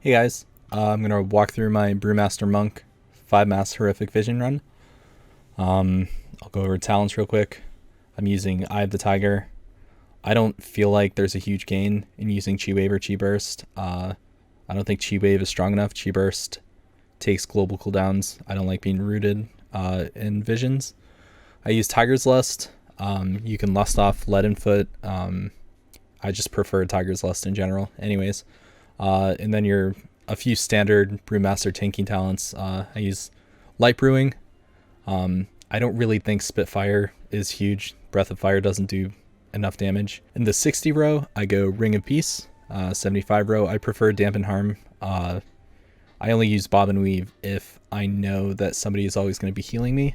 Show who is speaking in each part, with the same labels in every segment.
Speaker 1: Hey guys, I'm going to walk through my Brewmaster Monk 5-mass Horrific Vision run. I'll go over talents real quick. I'm using Eye of the Tiger. I don't feel like there's a huge gain in using Chi Wave or Chi Burst. I don't think Chi Wave is strong enough. Chi Burst takes global cooldowns. I don't like being rooted in visions. I use Tiger's Lust. You can lust off Lead and Foot. I just prefer Tiger's Lust in general. Anyways. And then a few standard Brewmaster tanking talents. I use Light Brewing. I don't really think Spitfire is huge. Breath of Fire doesn't do enough damage. In the 60 row, I go Ring of Peace. 75 row, I prefer Dampen Harm. I only use Bob and Weave if I know that somebody is always going to be healing me.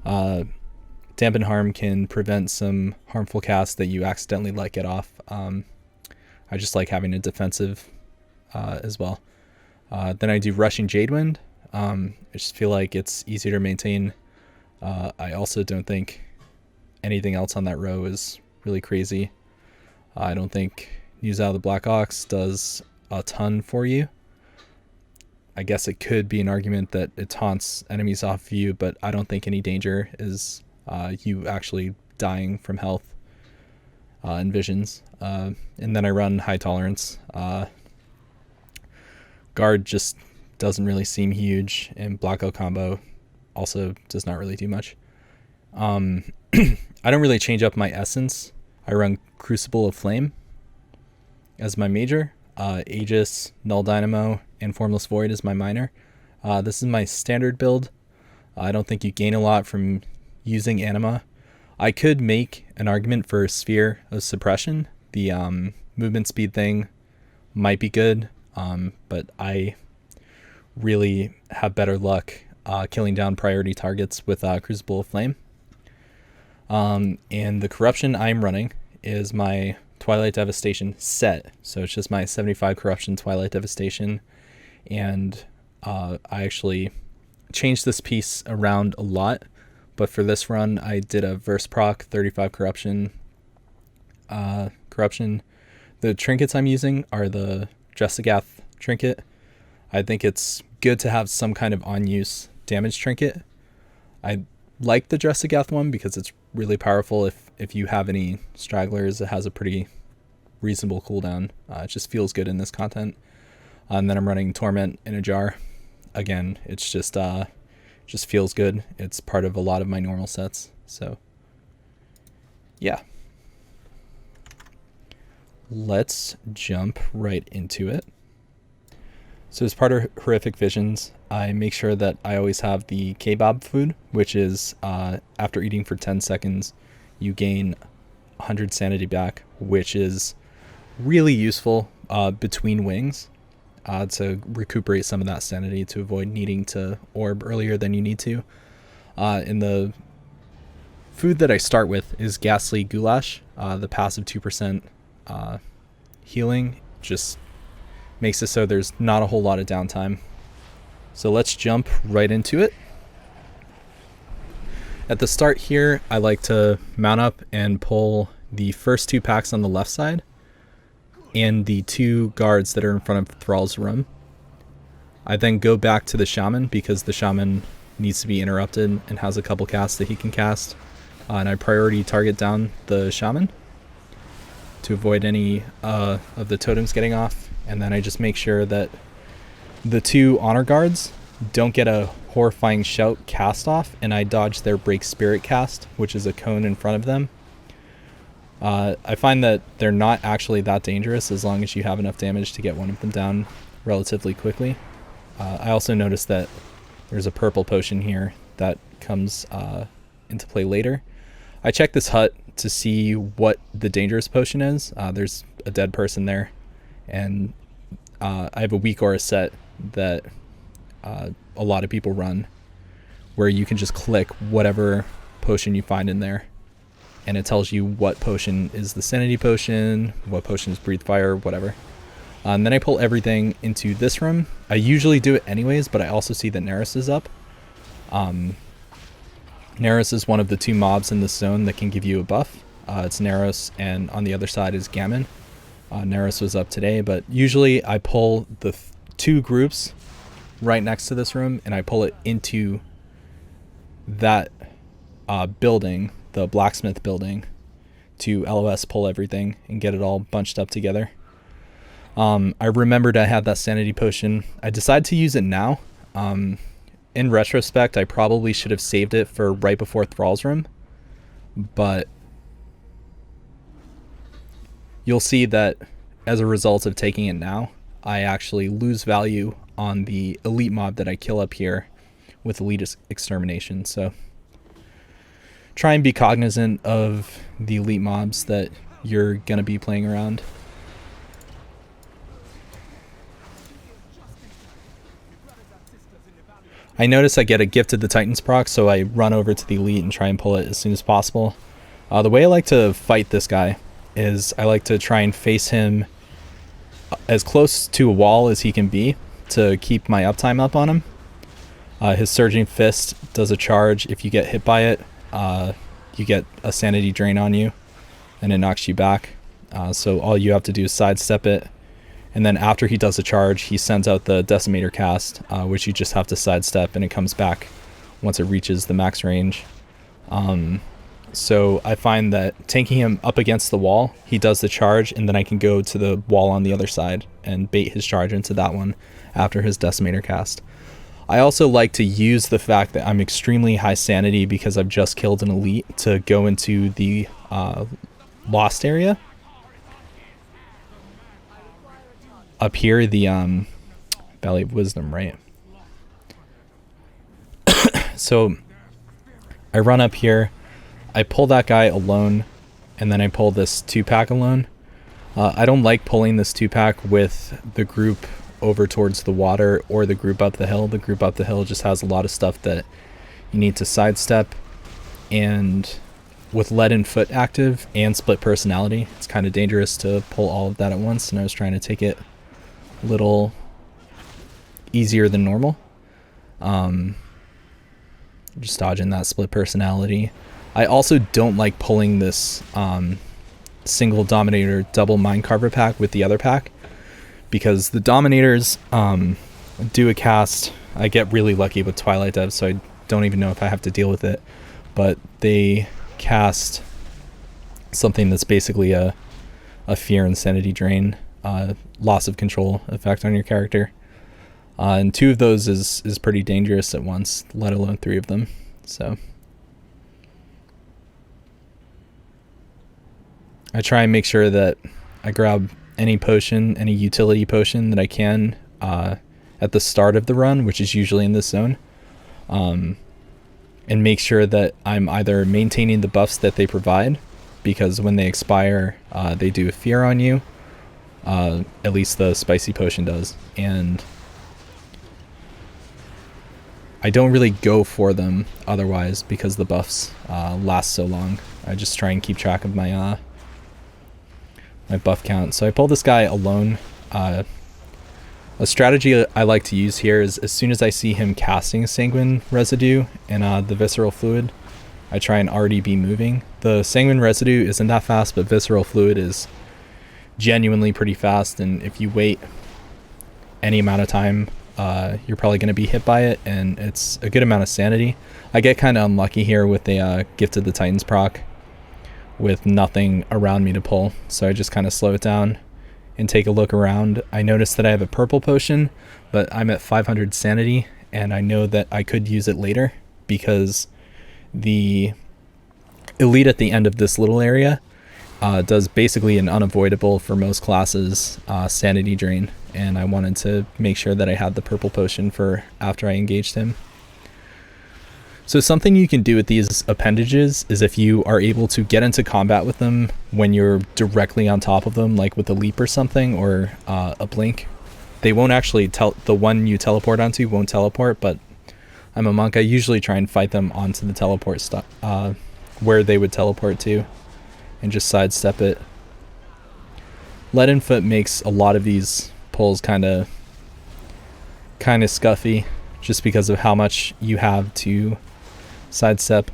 Speaker 1: Dampen Harm can prevent some harmful casts that you accidentally let get off. I just like having a defensive as well. Then I do Rushing Jadewind. I just feel like it's easier to maintain. I also don't think anything else on that row is really crazy. I don't think News Out of the Black Ox does a ton for you. I guess it could be an argument that it taunts enemies off you, but I don't think any danger is you actually dying from health and visions. And then I run High Tolerance. Guard just doesn't really seem huge, and Blackout combo also does not really do much. I don't really change up my essence. I run Crucible of Flame as my major. Aegis, Null Dynamo, and Formless Void is my minor. This is my standard build. I don't think you gain a lot from using Anima. I could make an argument for Sphere of Suppression. The movement speed thing might be good, but I really have better luck killing down priority targets with Crucible of Flame. And the corruption I'm running is my Twilight Devastation set. So it's just my 75 corruption Twilight Devastation. And I actually changed this piece around a lot. But for this run, I did a verse proc 35 corruption. The trinkets I'm using are the Dressagath trinket. I think it's good to have some kind of on-use damage trinket. I like the Dressagath one because it's really powerful if you have any stragglers. It has a pretty reasonable cooldown. It just feels good in this content. And then I'm running Torment in a jar. Again, it's just feels good. It's part of a lot of my normal sets. So yeah. Let's jump right into it. So as part of Horrific Visions, I make sure that I always have the kebab food, which is after eating for 10 seconds, you gain 100 sanity back, which is really useful between wings to recuperate some of that sanity to avoid needing to orb earlier than you need to. And the food that I start with is Ghastly Goulash. The passive 2% healing just makes it so there's not a whole lot of downtime. So let's jump right into it. At the start here, I like to mount up and pull the first 2 packs on the left side and the 2 guards that are in front of Thrall's room. I then go back to the Shaman because the Shaman needs to be interrupted and has a couple casts that he can cast. And I priority target down the Shaman to avoid any of the totems getting off. And then I just make sure that the 2 honor guards don't get a Horrifying Shout cast off, and I dodge their Break Spirit cast, which is a cone in front of them. I find that they're not actually that dangerous as long as you have enough damage to get one of them down relatively quickly. I also noticed that there's a purple potion here that comes into play later. I check this hut to see what the dangerous potion is. There's a dead person there, and I have a WeakAura set that a lot of people run, where you can just click whatever potion you find in there, and it tells you what potion is the sanity potion, what potion is breathe fire, whatever. And then I pull everything into this room. I usually do it anyways, but I also see that Neris is up. Neris is one of the 2 mobs in this zone that can give you a buff. It's Neros, and on the other side is Gammon. Neris was up today, but usually I pull the 2 groups right next to this room, and I pull it into that building, the blacksmith building, to LOS pull everything and get it all bunched up together. I remembered I had that sanity potion. I decided to use it now. In retrospect, I probably should have saved it for right before Thrall's room, but you'll see that as a result of taking it now, I actually lose value on the elite mob that I kill up here with elite extermination. So try and be cognizant of the elite mobs that you're going to be playing around. I notice I get a Gifted the Titans proc, so I run over to the elite and try and pull it as soon as possible. The way I like to fight this guy is I like to try and face him as close to a wall as he can be to keep my uptime up on him. His Surging Fist does a charge. If you get hit by it, you get a sanity drain on you and it knocks you back. So all you have to do is sidestep it. And then after he does a charge, he sends out the Decimator cast, which you just have to sidestep, and it comes back once it reaches the max range. So I find that tanking him up against the wall, he does the charge, and then I can go to the wall on the other side and bait his charge into that one after his Decimator cast. I also like to use the fact that I'm extremely high sanity because I've just killed an elite to go into the lost area. Up here, the Valley of Wisdom, right? So I run up here, I pull that guy alone, and then I pull this 2-pack alone. I don't like pulling this 2-pack with the group over towards the water or the group up the hill. The group up the hill just has a lot of stuff that you need to sidestep, and with lead and foot active and split personality, it's kind of dangerous to pull all of that at once, and I was trying to take it a little easier than normal. Just dodging that split personality. I also don't like pulling this single Dominator double Mind Carver pack with the other pack, because the Dominators do a cast. I get really lucky with Twilight Dev, so I don't even know if I have to deal with it, but they cast something that's basically a fear and sanity drain, loss of control effect on your character. And 2 of those is pretty dangerous at once, let alone 3 of them. So I try and make sure that I grab any potion, any utility potion that I can at the start of the run, which is usually in this zone, and make sure that I'm either maintaining the buffs that they provide, because when they expire, they do a fear on you. At least the spicy potion does, and I don't really go for them otherwise because the buffs last so long. I just try and keep track of my my buff count. So I pull this guy alone. A strategy I like to use here is as soon as I see him casting Sanguine Residue and the Visceral Fluid, I try and already be moving. The Sanguine Residue isn't that fast, but Visceral Fluid is genuinely pretty fast, and if you wait any amount of time, you're probably going to be hit by it, and it's a good amount of sanity. I get kind of unlucky here with the Gifted the Titans proc with nothing around me to pull, so I just kind of slow it down and take a look around. I notice that I have a purple potion, but I'm at 500 sanity, and I know that I could use it later because the elite at the end of this little area does basically an unavoidable for most classes sanity drain, and I wanted to make sure that I had the purple potion for after I engaged him. So something you can do with these appendages is if you are able to get into combat with them when you're directly on top of them, like with a leap or something, or a blink, they won't actually the one you teleport onto won't teleport, but I'm a monk. I usually try and fight them onto the teleport where they would teleport to, and just sidestep it. Lead and foot makes a lot of these pulls kind of scuffy, just because of how much you have to sidestep.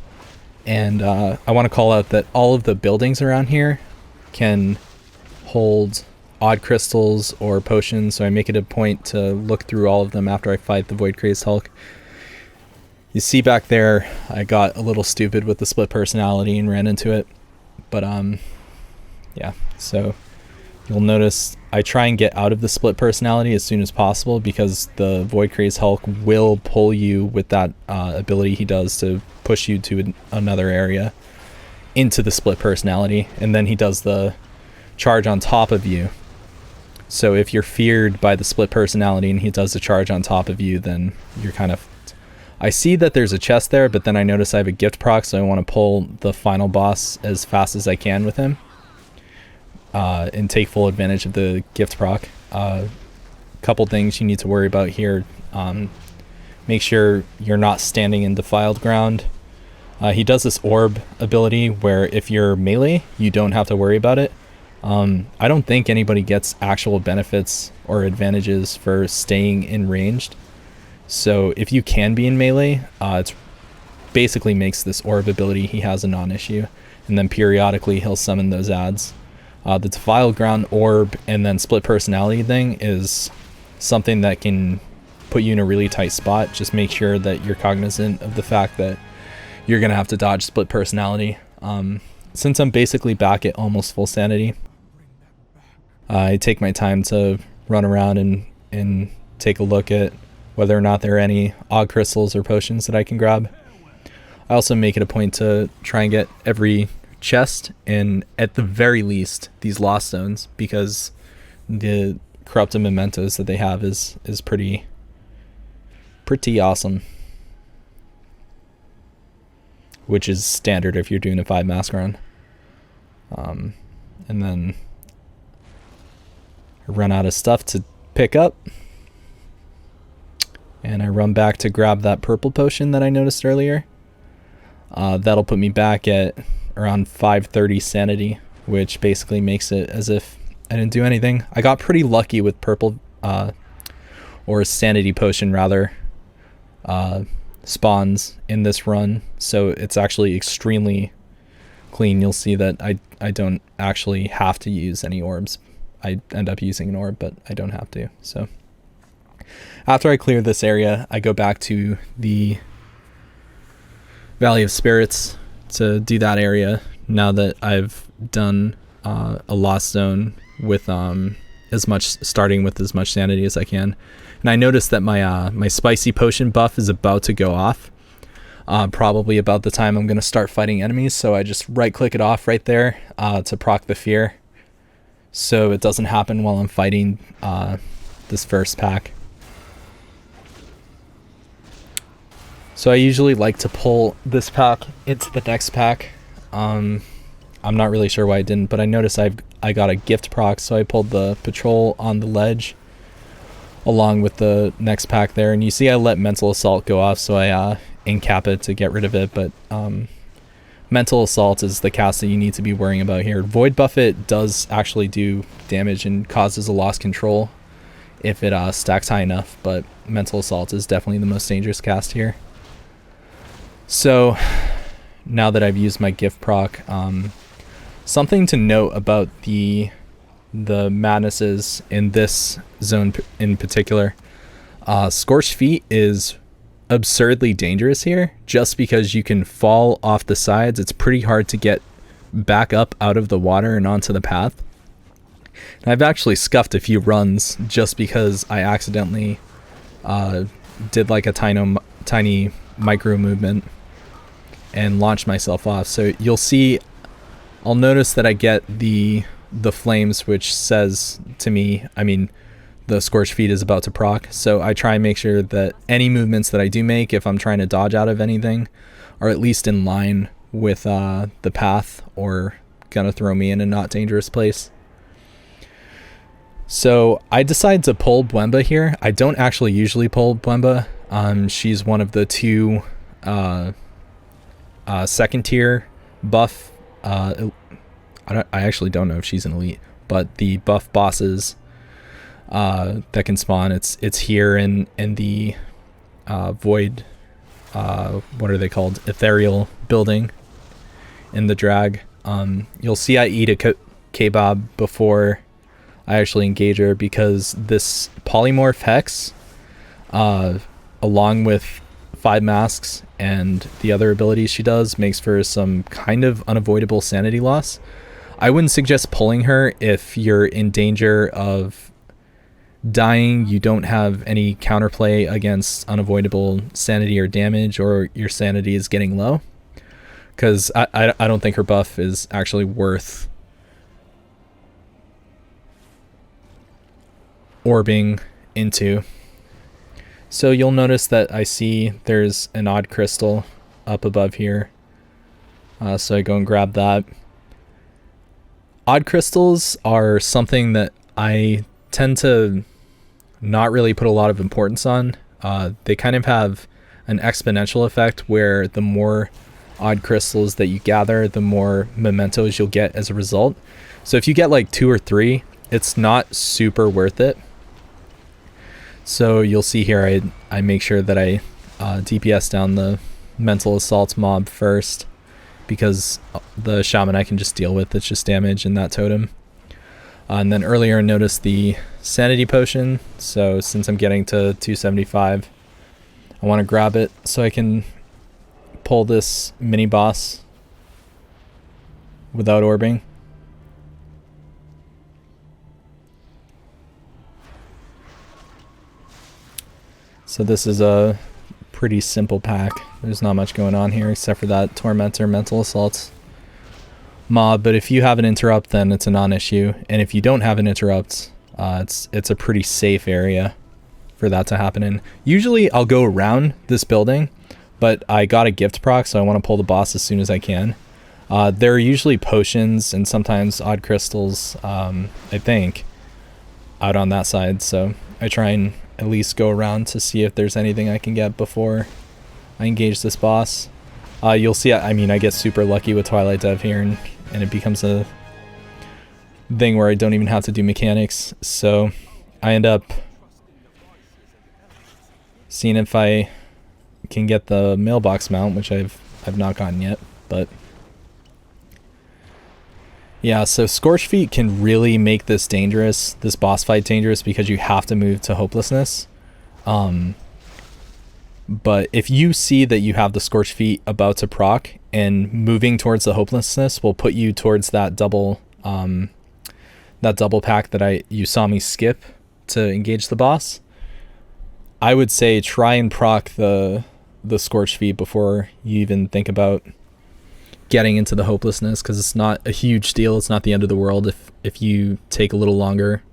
Speaker 1: And I want to call out that all of the buildings around here can hold odd crystals or potions, so I make it a point to look through all of them after I fight the Void Crazed Hulk. You see back there, I got a little stupid with the split personality and ran into it. But yeah, so you'll notice I try and get out of the split personality as soon as possible, because the Void Crazed Hulk will pull you with that ability he does to push you to another area into the split personality, and then he does the charge on top of you. So if you're feared by the split personality and he does the charge on top of you, then you're kind of... I see that there's a chest there, but then I notice I have a gift proc, so I want to pull the final boss as fast as I can with him and take full advantage of the gift proc. Couple things you need to worry about here. Make sure you're not standing in defiled ground. He does this orb ability where if you're melee, you don't have to worry about it. I don't think anybody gets actual benefits or advantages for staying in ranged. So if you can be in melee, it basically makes this orb ability he has a non-issue. And then periodically he'll summon those adds. The defiled ground orb and then split personality thing is something that can put you in a really tight spot. Just make sure that you're cognizant of the fact that you're going to have to dodge split personality. Since I'm basically back at almost full sanity, I take my time to run around and take a look at whether or not there are any odd crystals or potions that I can grab. I also make it a point to try and get every chest and at the very least these lost zones, because the corrupted mementos that they have is pretty awesome. Which is standard if you're doing a 5 mask run. And then I run out of stuff to pick up. And I run back to grab that purple potion that I noticed earlier. That'll put me back at around 530 sanity, which basically makes it as if I didn't do anything. I got pretty lucky with purple, or sanity potion rather, spawns in this run, so it's actually extremely clean. You'll see that I don't actually have to use any orbs. I end up using an orb, but I don't have to. So after I clear this area, I go back to the Valley of Spirits to do that area, now that I've done a lost zone with starting with as much sanity as I can. And I noticed that my spicy potion buff is about to go off, probably about the time I'm going to start fighting enemies, so I just right click it off right there to proc the fear, so it doesn't happen while I'm fighting this first pack. So I usually like to pull this pack into the next pack. I'm not really sure why I didn't, but I noticed I got a gift proc, so I pulled the patrol on the ledge along with the next pack there. And you see I let Mental Assault go off, so I incap it to get rid of it. But Mental Assault is the cast that you need to be worrying about here. Void Buffet does actually do damage and causes a lost control if it stacks high enough, but Mental Assault is definitely the most dangerous cast here. So now that I've used my gift proc, something to note about the madnesses in this zone in particular, Scorched Feet is absurdly dangerous here just because you can fall off the sides. It's pretty hard to get back up out of the water and onto the path. And I've actually scuffed a few runs just because I accidentally did like a tiny micro movement and launched myself off. So you'll see, I'll notice that I get the flames, which says to me, the Scorched Feet is about to proc. So I try and make sure that any movements that I do make, if I'm trying to dodge out of anything, are at least in line with the path or gonna throw me in a not dangerous place. So I decide to pull Bwemba here. I don't actually usually pull Bwemba. She's one of the two second tier buff, I actually don't know if she's an elite, but the buff bosses that can spawn, it's here in the void, what are they called, ethereal building in the drag. You'll see I eat a kebab before I actually engage her, because this polymorph hex, along with 5 masks and the other abilities she does, makes for some kind of unavoidable sanity loss. I wouldn't suggest pulling her if you're in danger of dying, you don't have any counterplay against unavoidable sanity or damage, or your sanity is getting low, because I don't think her buff is actually worth orbing into. So you'll notice that I see there's an odd crystal up above here, so I go and grab that. Odd crystals are something that I tend to not really put a lot of importance on. They kind of have an exponential effect, where the more odd crystals that you gather, the more mementos you'll get as a result. So if you get like 2 or 3, it's not super worth it. So you'll see here I make sure that I DPS down the mental assault mob first, because the shaman I can just deal with, it's just damage and that totem. And then earlier I noticed the sanity potion, so since I'm getting to 275, I want to grab it so I can pull this mini boss without orbing. So this is a pretty simple pack. There's not much going on here except for that Tormentor mental assaults mob, but if you have an interrupt, then it's a non-issue, and if you don't have an interrupt, it's a pretty safe area for that to happen in. Usually I'll go around this building, but I got a gift proc, so I want to pull the boss as soon as I can. There are usually potions and sometimes odd crystals, I think, out on that side, so I try and at least go around to see if there's anything I can get before I engage this boss. You'll see, I mean, I get super lucky with Twilight Dev here, and it becomes a thing where I don't even have to do mechanics, so I end up seeing if I can get the mailbox mount, which I've not gotten yet, but yeah, so Scorched Feet can really make this dangerous, this boss fight dangerous, because you have to move to hopelessness. But if you see that you have the Scorched Feet about to proc, and moving towards the hopelessness will put you towards that double pack that you saw me skip to engage the boss, I would say try and proc the Scorched Feet before you even think about getting into the hopelessness, because it's not a huge deal. It's not the end of the world if you take a little longer.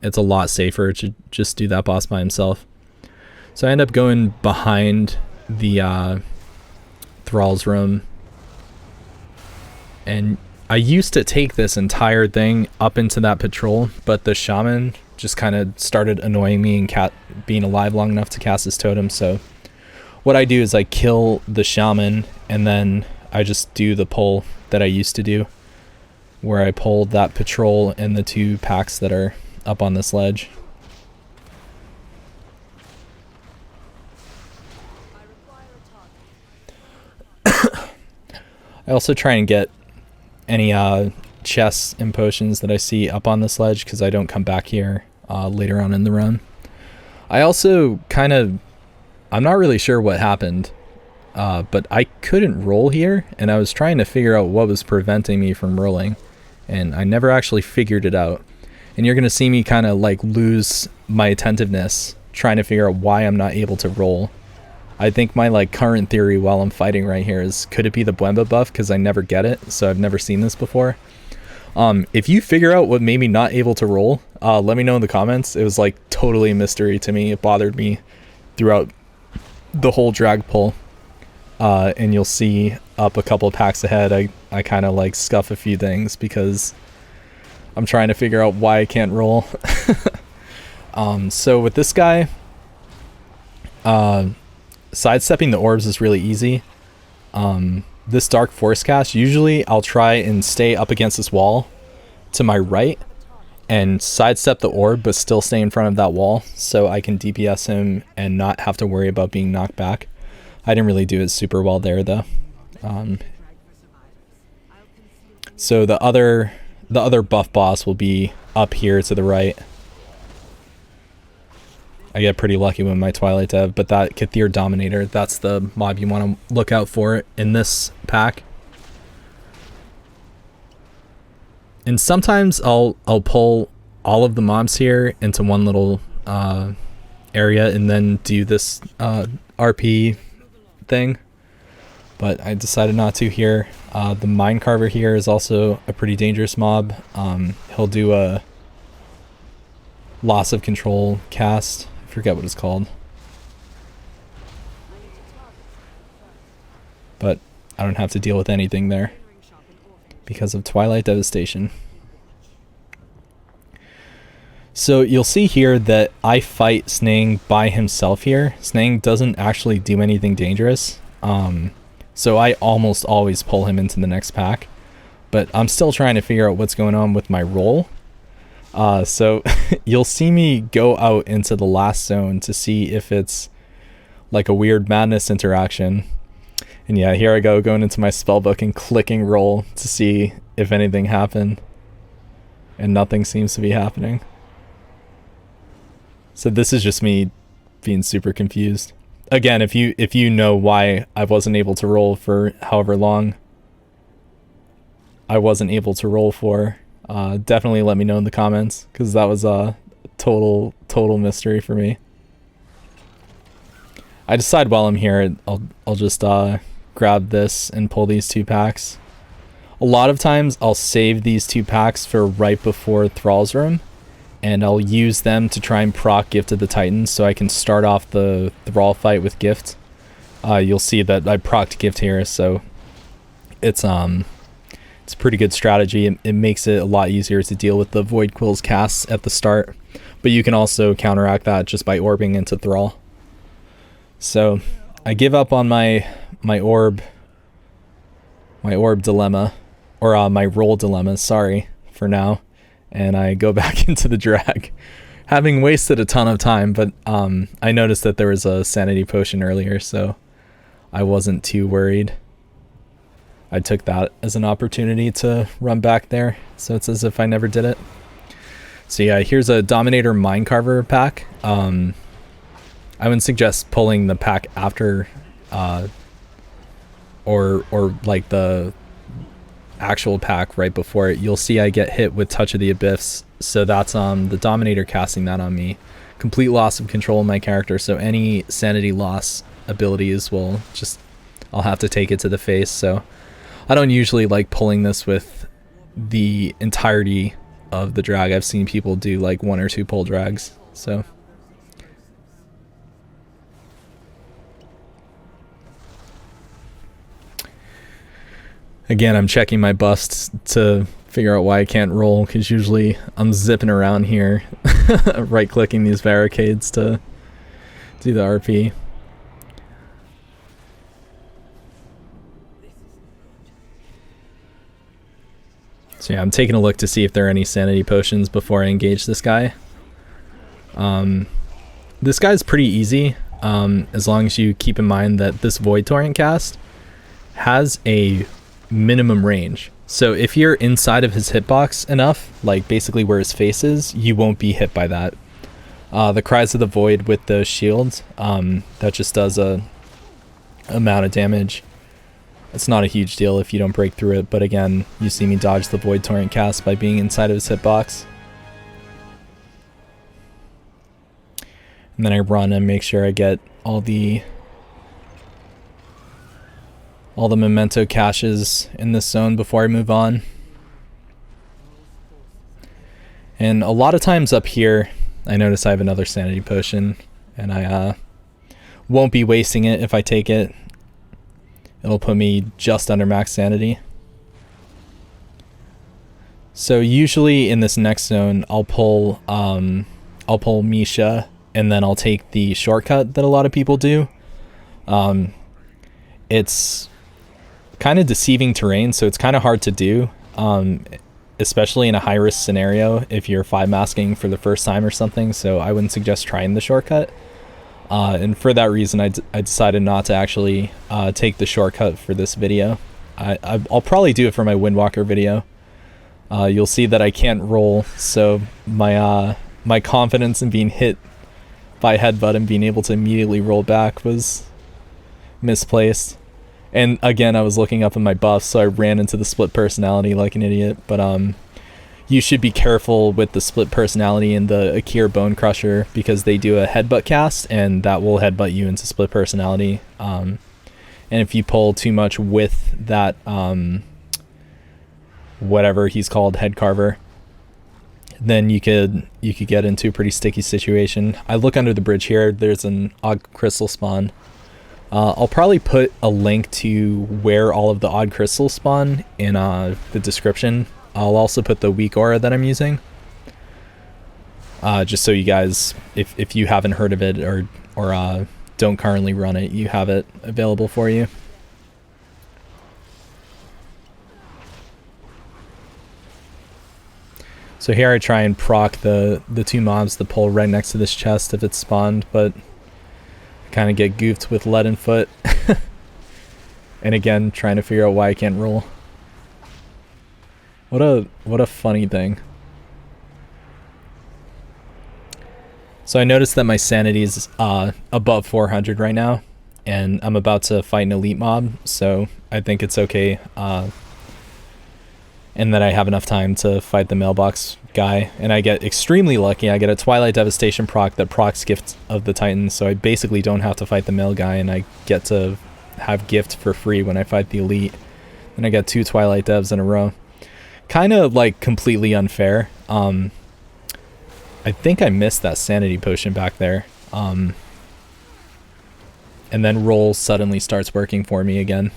Speaker 1: It's a lot safer to just do that boss by himself. So I end up going behind the Thrall's room, and I used to take this entire thing up into that patrol, but the shaman just kind of started annoying me and being alive long enough to cast his totem. So what I do is I kill the shaman, and then I just do the pull that I used to do, where I pulled that patrol and the 2 packs that are up on this ledge. I also try and get any chests and potions that I see up on this ledge, because I don't come back here later on in the run. I also I'm not really sure what happened, but I couldn't roll here, and I was trying to figure out what was preventing me from rolling, and I never actually figured it out. And you're going to see me kind of like lose my attentiveness trying to figure out why I'm not able to roll. I think my like current theory while I'm fighting right here is, could it be the Bwemba buff, because I never get it, so I've never seen this before. If you figure out what made me not able to roll, let me know in the comments. It was like totally a mystery to me. It bothered me throughout the whole drag pull, and you'll see up a couple of packs ahead I kind of like scuff a few things because I'm trying to figure out why I can't roll. So with this guy, sidestepping the orbs is really easy. This Dark Force cast, usually I'll try and stay up against this wall to my right and sidestep the orb, but still stay in front of that wall so I can DPS him and not have to worry about being knocked back. I didn't really do it super well there though. So the other the other buff boss will be up here to the right. I get pretty lucky with my Twilight Dev, but that Kathir Dominator, that's the mob you want to look out for in this pack. And sometimes I'll pull all of the mobs here into one little area and then do this RP thing. But I decided not to here. The Mine Carver here is also a pretty dangerous mob. He'll do a loss of control cast. I forget what it's called. But I don't have to deal with anything there because of Twilight Devastation. So you'll see here that I fight Snang by himself here. Snang doesn't actually do anything dangerous. So I almost always pull him into the next pack. But I'm still trying to figure out what's going on with my roll. So you'll see me go out into the last zone to see if it's like a weird madness interaction. And yeah, here I go going into my spellbook and clicking roll to see if anything happened. And nothing seems to be happening. So this is just me being super confused. Again, if you know why I wasn't able to roll for however long I wasn't able to roll for, definitely let me know in the comments, because that was a total mystery for me. I decide while I'm here I'll just grab this and pull these 2 packs. A lot of times I'll save these 2 packs for right before Thrall's Room, and I'll use them to try and proc Gift of the Titans so I can start off the Thrall fight with Gift. You'll see that I procced Gift here, so it's a pretty good strategy. It makes it a lot easier to deal with the Void Quill's casts at the start, but you can also counteract that just by orbing into Thrall. So I give up on my orb dilemma, or my roll dilemma, sorry, for now. And I go back into the drag, having wasted a ton of time, but I noticed that there was a sanity potion earlier, so I wasn't too worried. I took that as an opportunity to run back there, so it's as if I never did it. So yeah, here's a Dominator Mine Carver pack. I would suggest pulling the pack after, or like the actual pack right before it. You'll see I get hit with Touch of the Abyss, so that's the Dominator casting that on me. Complete loss of control of my character, so any sanity loss abilities will just, I'll have to take it to the face. So I don't usually like pulling this with the entirety of the drag. I've seen people do like 1 or 2 pull drags, so again, I'm checking my busts to figure out why I can't roll, because usually I'm zipping around here, right-clicking these barricades to do the RP. So yeah, I'm taking a look to see if there are any sanity potions before I engage this guy. This guy's pretty easy, as long as you keep in mind that this Void Torrent cast has a minimum range. So if you're inside of his hitbox enough, like basically where his face is, you won't be hit by that. The Cries of the Void with the shields, that just does a amount of damage. It's not a huge deal if you don't break through it, but again, you see me dodge the Void Torrent cast by being inside of his hitbox. And then I run and make sure I get all the memento caches in this zone before I move on. And a lot of times up here, I notice I have another sanity potion, and I won't be wasting it if I take it. It'll put me just under max sanity. So usually in this next zone, I'll pull Misha, and then I'll take the shortcut that a lot of people do. It's kind of deceiving terrain, so it's kind of hard to do, especially in a high risk scenario if you're 5-masking for the first time or something, so I wouldn't suggest trying the shortcut. And for that reason, I decided not to actually take the shortcut for this video. I'll probably do it for my Windwalker video, You'll see that I can't roll, so my my confidence in being hit by headbutt and being able to immediately roll back was misplaced. And again, I was looking up in my buffs, so I ran into the split personality like an idiot. But you should be careful with the split personality and the Akir Bone Crusher, because they do a headbutt cast, and that will headbutt you into split personality. And if you pull too much with that, whatever he's called, head carver, then you could get into a pretty sticky situation. I look under the bridge here. There's an odd crystal spawn. I'll probably put a link to where all of the odd crystals spawn in the description. I'll also put the WeakAura that I'm using, just so you guys, if you haven't heard of it or don't currently run it, you have it available for you. So here I try and proc the two mobs that pull right next to this chest if it's spawned, but kind of get goofed with lead and foot. And again, trying to figure out why I can't roll. What a funny thing. So I noticed that my sanity is above 400 right now, and I'm about to fight an elite mob, so I think it's okay. And that I have enough time to fight the mailbox guy, and I get extremely lucky. I get a Twilight Devastation proc that procs Gift of the Titan, so I basically don't have to fight the mail guy, and I get to have Gift for free when I fight the elite. And I get 2 Twilight Devs in a row. Kind of like completely unfair. I think I missed that sanity potion back there. And then roll suddenly starts working for me again,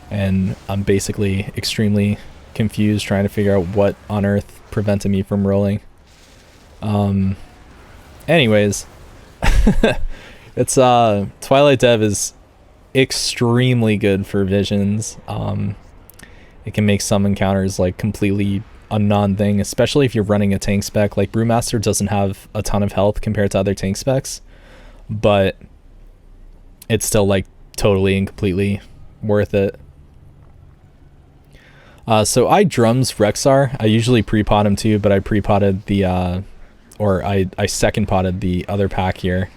Speaker 1: and I'm basically extremely confused trying to figure out what on earth prevented me from rolling. Anyways, it's Twilight Dev is extremely good for visions. It can make some encounters like completely a non-thing, especially if you're running a tank spec. Like Brewmaster doesn't have a ton of health compared to other tank specs, but it's still like totally and completely worth it. So I drums Rexar. I usually pre-pot him too, but I pre-potted the, I second potted the other pack here.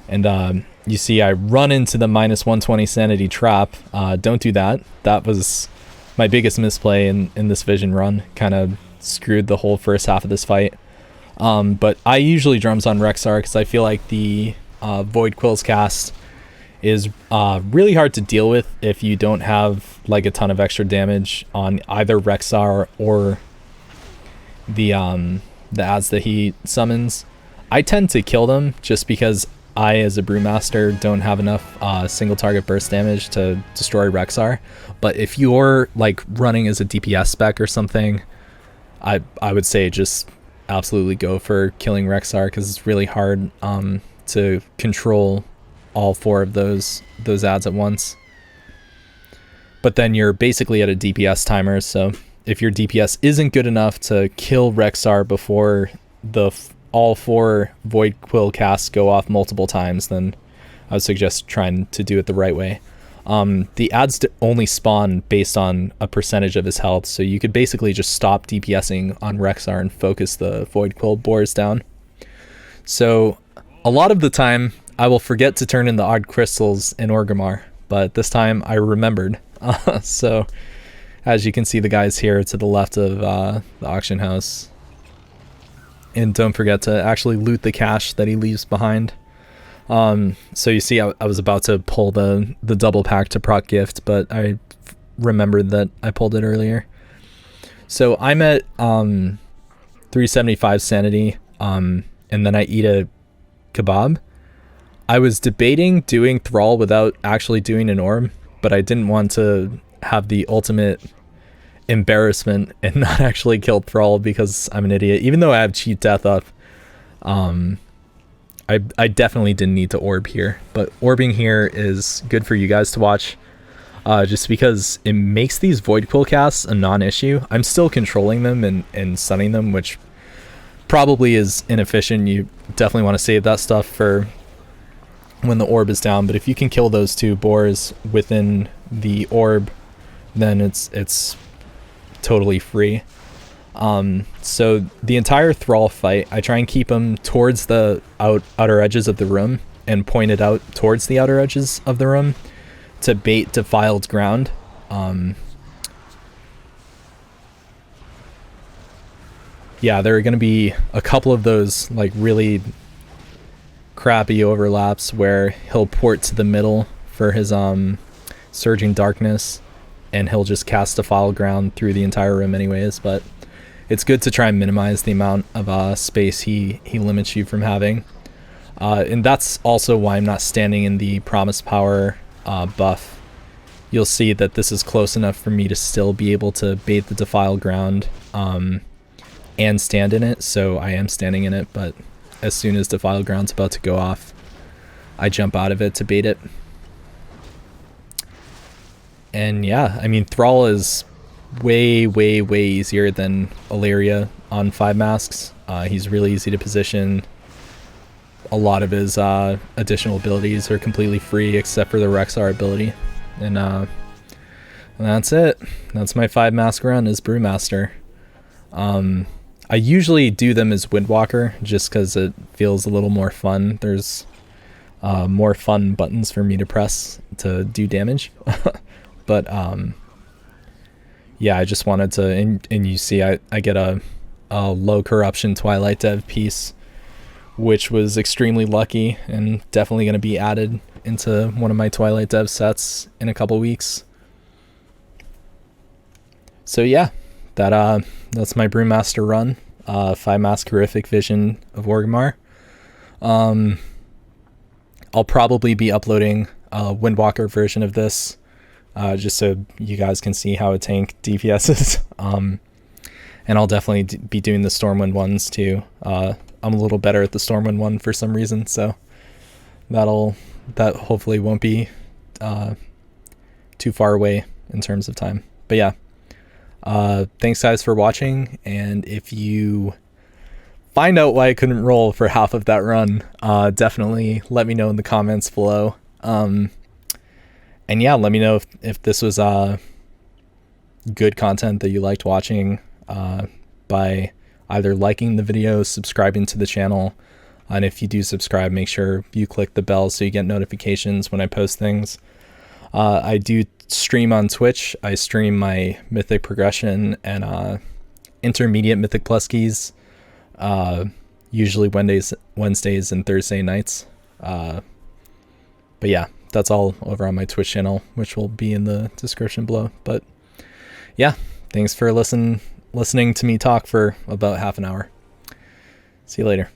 Speaker 1: And you see I run into the minus 120 sanity trap. Don't do that. That was my biggest misplay in this vision run. Kind of screwed the whole first half of this fight. But I usually drums on Rexar because I feel like the Void Quills cast is really hard to deal with if you don't have like a ton of extra damage on either Rexar or the ads that he summons. I tend to kill them just because I, as a Brewmaster, don't have enough single target burst damage to destroy Rexar. But if you're like running as a DPS spec or something, I would say just absolutely go for killing Rexar, because it's really hard to control all 4 of those ads at once. But then you're basically at a DPS timer, so if your DPS isn't good enough to kill Rexar before all 4 Void Quill casts go off multiple times, then I would suggest trying to do it the right way. The ads only spawn based on a percentage of his health, so you could basically just stop DPSing on Rexar and focus the Void Quill boars down. So a lot of the time I will forget to turn in the odd crystals in Orgrimmar, but this time I remembered. So as you can see, the guys here to the left of the auction house. And don't forget to actually loot the cash that he leaves behind. So you see I was about to pull the double pack to proc Gift, but I remembered that I pulled it earlier. So I'm at 375 sanity, and then I eat a kebab. I was debating doing Thrall without actually doing an orb, but I didn't want to have the ultimate embarrassment and not actually kill Thrall because I'm an idiot. Even though I have cheat death up, I definitely didn't need to orb here. But orbing here is good for you guys to watch, just because it makes these Void Quill casts a non-issue. I'm still controlling them and stunning them, which probably is inefficient. You definitely want to save that stuff for when the orb is down, but if you can kill those 2 boars within the orb, then it's totally free. So the entire Thrall fight, I try and keep him towards the outer edges of the room and point it out towards the outer edges of the room to bait defiled ground. Yeah, there are going to be a couple of those like really crappy overlaps where he'll port to the middle for his Surging Darkness, and he'll just cast defiled ground through the entire room anyways, but it's good to try and minimize the amount of space he limits you from having. And that's also why I'm not standing in the Promise Power buff. You'll see that this is close enough for me to still be able to bait the defiled ground and stand in it, so I am standing in it, but as soon as defiled ground's about to go off, I jump out of it to bait it. And yeah, I mean, Thrall is way easier than Illyria on 5 masks. He's really easy to position. A lot of his additional abilities are completely free except for the Rexar ability. And that's it. That's my 5 mask run as Brewmaster. I usually do them as Windwalker just because it feels a little more fun. There's more fun buttons for me to press to do damage. But yeah, I just wanted to, and you see I get a low corruption Twilight Dev piece, which was extremely lucky and definitely going to be added into one of my Twilight Dev sets in a couple weeks. So yeah, that's my Brewmaster run. 5 mask horrific vision of Orgrimmar. I'll probably be uploading a Windwalker version of this, just so you guys can see how a tank DPS is. And I'll definitely be doing the Stormwind ones too. I'm a little better at the Stormwind one for some reason, so that hopefully won't be too far away in terms of time. But yeah, thanks guys for watching, and if you find out why I couldn't roll for half of that run, definitely let me know in the comments below. And yeah, let me know if this was good content that you liked watching by either liking the video, subscribing to the channel, and if you do subscribe, make sure you click the bell so you get notifications when I post things. I do stream on Twitch. I stream my Mythic progression and intermediate Mythic Plus keys, usually Wednesdays and Thursday nights. But yeah, that's all over on my Twitch channel, which will be in the description below. But yeah, thanks for listening to me talk for about half an hour. See you later.